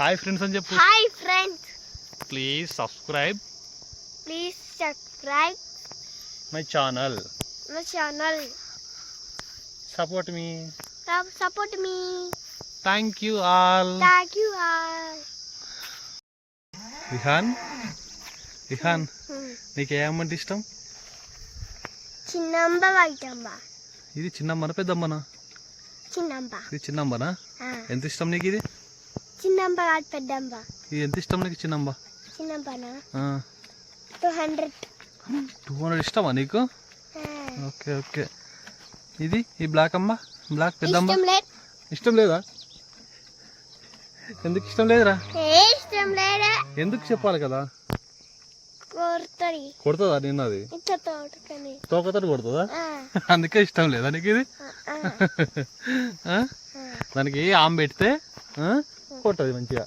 Hi friends అని చెప్పు. Hi friends, please subscribe my channel. Support me. Thank you all. Vihaan నీకు ఏ అమ్మంటే ఇష్టం? చిన్నమ్మ వైటమ్మ. ఇది చిన్నమ్మనా పెద్దమ్మనా? చిన్నమ్మ. ఇది చిన్నమ్మనా? ఎంత ఇష్టం నీకు ఇది? చిన్నమ్మ కాదు పెద్దమ్మ. ఇది ఎంత ఇష్టం నీకు చిన్నమ్మ? చిన్నమ్మనా 200. 200 ఇష్టమా నీకు? Okay okay. ఇది ఈ బ్లాక్ అమ్మ, బ్లాక్ పెద్దమ్మ ఇష్టం లేదా? ఎందుకు ఇష్టం లేదురా? ఎందుకు చెప్పాలి కదా. కొడుతుందా నిన్న? అది తోకతో కొడుతుందా? అందుకే ఇష్టం లేదా నీకు ఇది? దానికి ఆమె పెడితే కొట్టదు మంచిగా.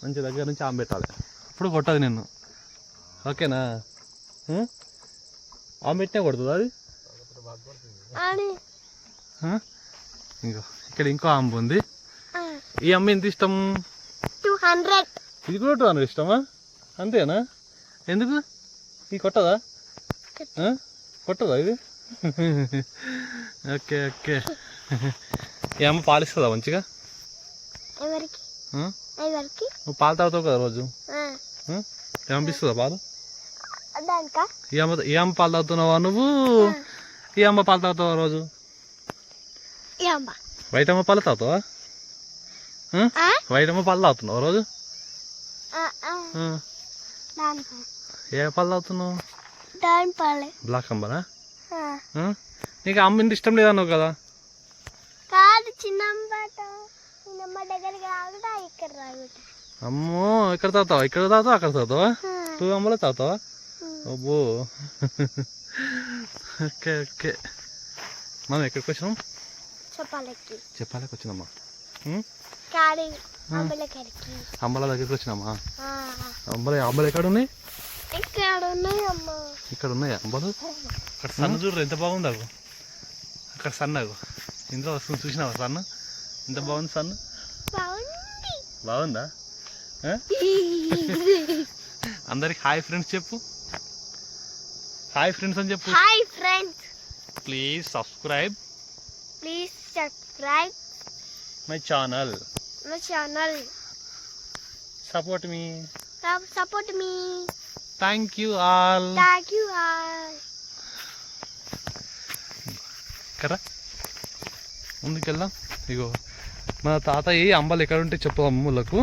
మంచి దగ్గర నుంచి ఆమె పెట్టాలి, ఇప్పుడు కొట్టదు నిన్ను. ఓకేనా? ఆమె పెట్టినా కొడుతుంది అది. ఇంకో ఇక్కడ ఇంకో ఆమె ఉంది. ఈ అమ్మ ఎంత ఇష్టం? 200. ఇది కూడా 200 ఇష్టమా? అంతేనా? ఎందుకు ఇది కొట్టదా? కొట్టదా ఇది? Okay okay. ఈ అమ్మ పాలిస్తుందా మంచిగా? నువ్వు పాలు తాగుతావు కదా రోజు, ఏమనిపిస్తుందా పాలు? ఈ అమ్మ పాలు తాగుతున్నావా నువ్వు? ఈ అమ్మ పాలు తాగుతావా రోజు? వైట్ అమ్మ పాలు తాగుతావా? వైట్ అమ్మ పాలు తాగుతున్నావా రోజు? ఏ పాలు తాగుతున్నావు? బ్లాక్ అమ్మనా? నీకు అమ్మ ఇంత ఇష్టం లేదన్నావు కదా. అమ్మో, ఇక్కడ తాగుతావా? ఇక్కడ తాగుతావా? అక్కడ తాగుతావా? 2 అమ్మలో తాగుతావా? అబ్బో. Okay okay. మనం ఎక్కడికి వచ్చినాం? చెప్పాలకి వచ్చినామా? అంబల దగ్గరికి వచ్చినామా? అంబలు ఎక్కడ ఉన్నాయి? ఇక్కడ ఉన్నాయా అంబలు? అక్కడ సన్న చూడరు ఎంత బాగుంది. అగో అక్కడ సన్నగు ఇందులో వస్తుంది, చూసినావా సన్న ఎంత బాగుంది? సన్న బాగుందా? అందరికి హాయ్ ఫ్రెండ్స్ చెప్పు. హాయ్ ఫ్రెండ్స్ అని చెప్పు. Please subscribe my channel. Support me. Thank you all. కదా ముందుకెళ్దాం. ఇగో మన తాతయ్య అంబలు ఎక్కడ ఉంటాయి చెప్పు అమ్ములకు.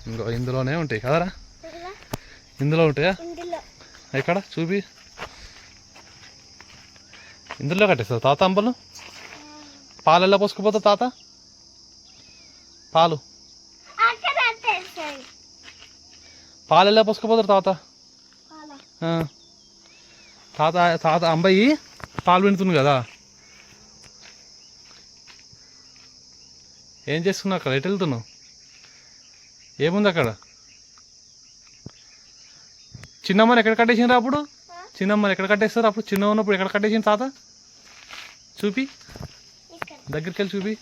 ఇంకో ఇందులోనే ఉంటాయి కదరా? ఇందులో ఉంటాయా? ఎక్కడ చూపి. ఇందులో కట్టేస్తా తాత అంబలు. పాలు ఎలా పోసుకుపోతా తాత? పాలు ఎలా పోసుకుపోతారు తాత? తాత అంబయ్యి పాలు వింటుంది కదా. ఏం చేస్తున్నావు అక్కడ? ఎటు వెళ్తున్నావు? ఏముంది అక్కడ? చిన్నమ్మని ఎక్కడ కట్టేసిండ్రు అప్పుడు? చిన్నమ్మని ఎక్కడ కట్టేస్తారు అప్పుడు? చిన్న ఉన్నప్పుడు ఎక్కడ కట్టేసింది తాత? చూపి, దగ్గరికి వెళ్ళి చూపి.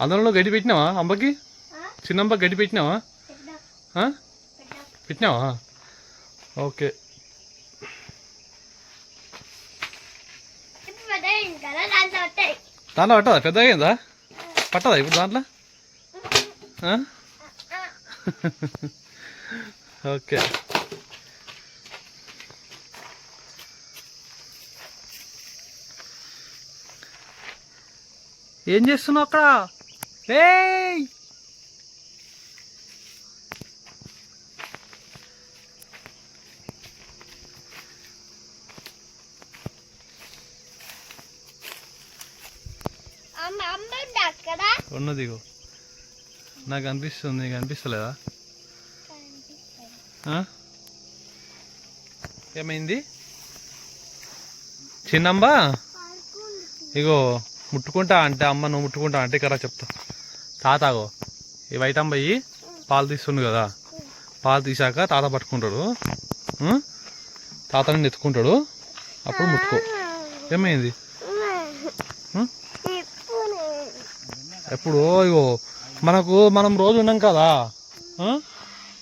అందులో గడ్డి పెట్టినావా అంబకి? చిన్నమ్మ గడ్డి పెట్టినావా? పెట్టినావా? ఓకే. దాంట్లో పట్టదా? పెద్దగా అయిందా? పట్టదా ఇప్పుడు దాంట్లో? ఓకే. ఏం చేస్తున్నావు అక్కడ? ఏయ్, ఉన్నది ఇగో. నాకు అనిపిస్తుంది, నీకు అనిపిస్తలేదా? ఏమైంది చిన్నమ్మ? ఇగో ముట్టుకుంటా అంటే అమ్మ, నువ్వు ముట్టుకుంటా అంటే ఇక్కడ చెప్తా. తాతాగో ఈ వైట్ అమ్మాయి పాలు తీస్తుంది కదా. పాలు తీసాక తాత పట్టుకుంటాడు, తాతని ఎత్తుకుంటాడు. అప్పుడు ముట్టుకో. ఏమైంది? ఎప్పుడు ఇగో మనం రోజు ఉన్నాం కదా,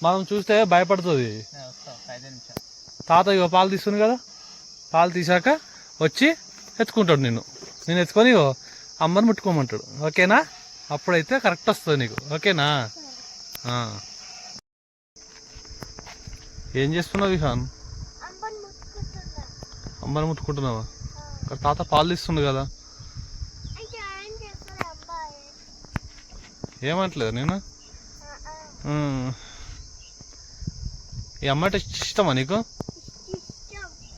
మనం చూస్తే భయపడుతుంది. తాత ఇగో పాలు తీస్తుంది కదా, పాలు తీసాక వచ్చి ఎత్తుకుంటాడు నేను ఎత్తుకొని ఇగో అమ్మని ముట్టుకోమంటాడు. ఓకేనా? అప్పుడైతే కరెక్ట్ వస్తుంది నీకు. ఓకేనా? ఏం చేస్తున్నావు విహాన్? అమ్మని ముట్టుకుంటున్నావా? తాత పాలు తీస్తుంది కదా. ఏమంటలేదు నేను. ఈ అమ్మ అంటే ఇష్టమా నీకు?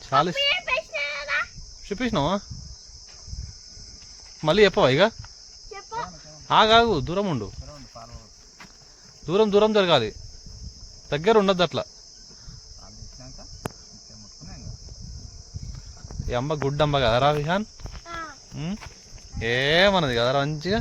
చాలా చెప్పేసినావా? మళ్ళీ చెప్పవా? ఇక ఆగాగు, దూరం ఉండు. దూరం జరగాలి, దగ్గర ఉండద్దు అట్లా. ఈ అమ్మ గుడ్ అమ్మ కదరా విహాన్? ఏమన్నది కదరా మంచిగా?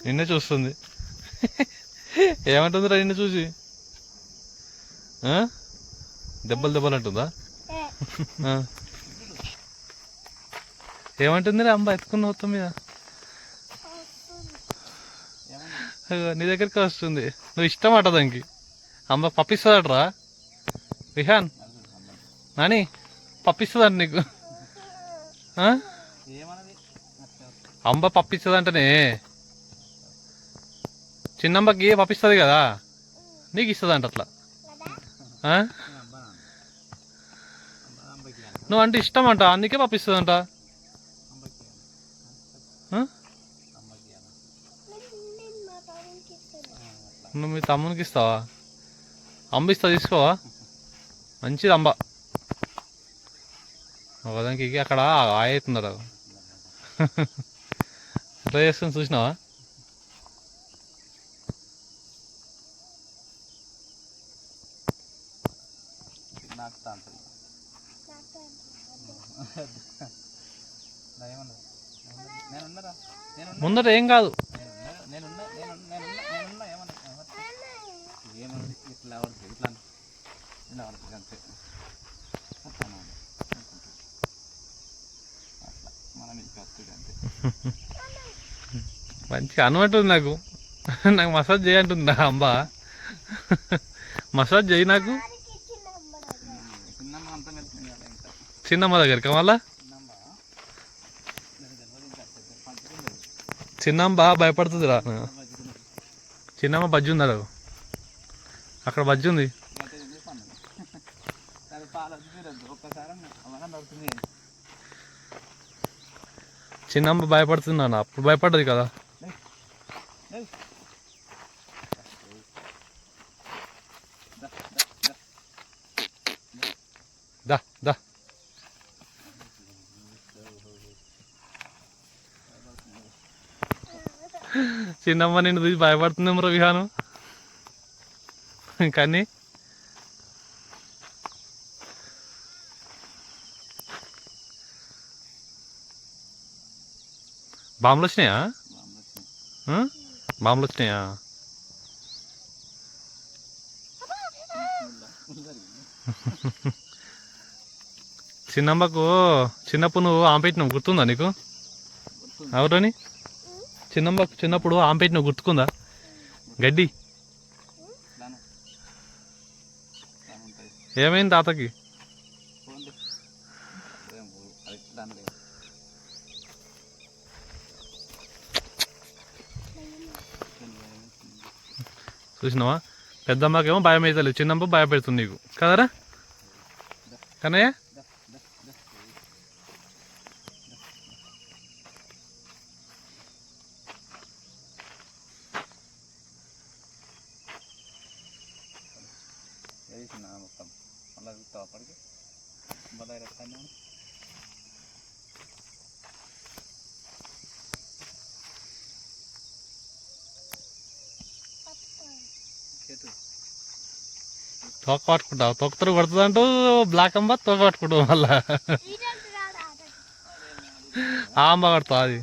నిన్నే చూస్తుంది. ఏమంటుందిరా నిన్ను చూసి? దెబ్బలు అంటుందా? ఏమంటుందిరా అమ్మ ఎత్తుకున్న మొత్తం మీద? నీ దగ్గరికి వస్తుంది. నువ్వు ఇష్టం అట దానికి. అమ్మ పప్పిస్తుందట్రా విహాన్. నాని పప్పిస్తుందంట నీకు. అమ్మ పప్పిస్తుందంటనే. చిన్నమ్మకి పప్పిస్తుంది కదా, నీకు ఇస్తుందంట అట్లా. నువ్వు అంటే ఇష్టం అంట, అందుకే పప్పిస్తుందంట. నువ్వు మీ తమ్మునికి ఇస్తావా? అంబ ఇస్తా, తీసుకోవా? మంచిది అంబ. ఒకదానికి అక్కడ అవుతున్నారు. ఎట్లా చేస్తుంది చూసినావా? ముందట ఏం కాదు. మంచిగా అనమంటుంది నాకు. నాకు మసాజ్ చేయంటుంది అంబ. మసాజ్ చేయి నాకు. చిన్నమ్మ దగ్గరికి మళ్ళా. చిన్నమ్మ భయపడుతుంది రా. చిన్నమ్మ బజ్జి ఉందా? అక్కడ బజ్జి ఉంది. చిన్నమ్మ భయపడుతుంది అన్న. అప్పుడు భయపడ్డది కదా. దా దా చిన్నమ్మ నిన్ను చూసి భయపడుతుందేమో విహాను. కానీ బాంబులు వచ్చినాయా? బాంబులు వచ్చినాయా? చిన్నమ్మకు చిన్నప్పుడు నువ్వు ఆంపెట్టినావు, గుర్తుందా నీకు? ఎవరని? చిన్నప్పుడు ఆంపెట్టినావు, గుర్తుకుందా? గడ్డి ఏమైంది తాతకి? చూసినావా? పెద్దమ్మకేమో భయం అవుతలేదు, చిన్నమ్మ భయపెడుతుంది నీకు కదరా కన్నయ్య? తోక పట్టుకుంటావు, తొక్కతరు కొడుతుంది అంటూ బ్లాక్ అంబ తోక పట్టుకుంటావు. మళ్ళా ఆ అంబ కొడతావు అది.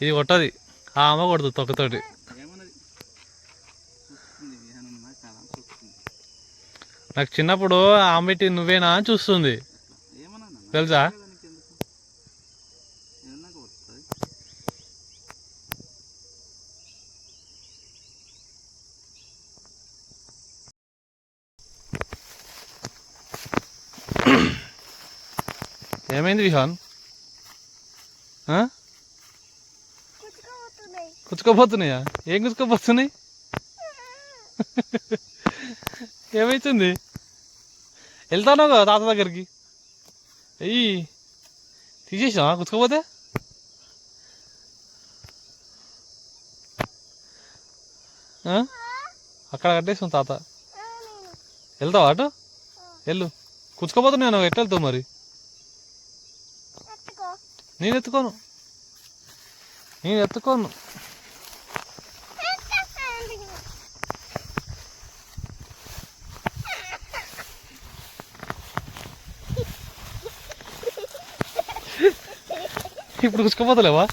ఇది కొట్టది, ఆ అమ్మ కొడుతుంది తొక్కతోటి. నాకు చిన్నప్పుడు ఆమెటి నువ్వేనా అని చూస్తుంది తెలుసా. ఏమైంది విహాన్? కుచ్చుకోపోతున్నాయా? ఏం కుచ్చుకోపోతున్నాయి? ఏమైతుంది? వెళ్తాను కదా తాత దగ్గరికి. అయ్యి తీసేసావా కుచ్చుకోపోతే? అక్కడ కట్టేసాం తాత. వెళ్తావా అటు? వెళ్ళు. కుచ్చుకోపోతున్నావు నువ్వు, ఎట్లా వెళ్తావు మరి? నేను ఎత్తుకోను. ఇప్పుడు కుచ్చుకోపోతలేవా?